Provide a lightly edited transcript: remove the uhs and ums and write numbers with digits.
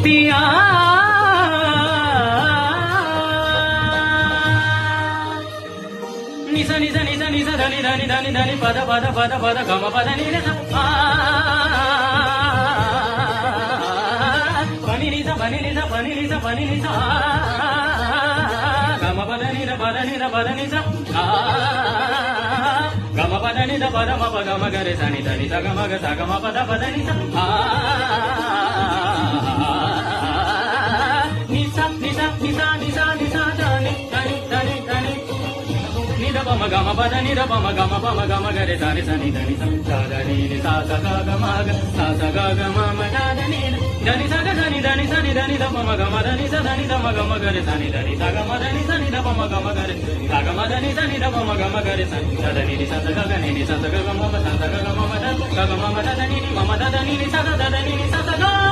పియా నిస నిస నిస నిస ధని ధని ధని ధని పద పద పద పద గమ పద నిస పని నిస పని నిస పని నిస పని నిస గమ పద నిద పద నిద పద నిస గమ పద నిద పద మ ప గమ గరి సని ధని స గమ గ స గమ పద పద నిస నిస నిస నిస నిస నిస ధని ధని ధని ధని నిద పమ గమ పద నిద పమ గమ పమ గమ గరి సని సని ధని స ధని ని స స గ గ మ గ స స గ గ మ మ ధ ధని ధని స గ ధని ధని సని ధని ద పమ గమ ధని స ధని ద మ గమ గరి సని ధని స గమ ధని సని ద పమ గమ గరి స గమ ధని సని ద పమ గమ గరి సని ధ ధని ని స స గ గ ని ని స స గ గ మ ప స స గ గ మ మ ధ గ గ మ మ ధ ధని ని మ మ ధ ధని ని స గ ధ ధని ని స స గ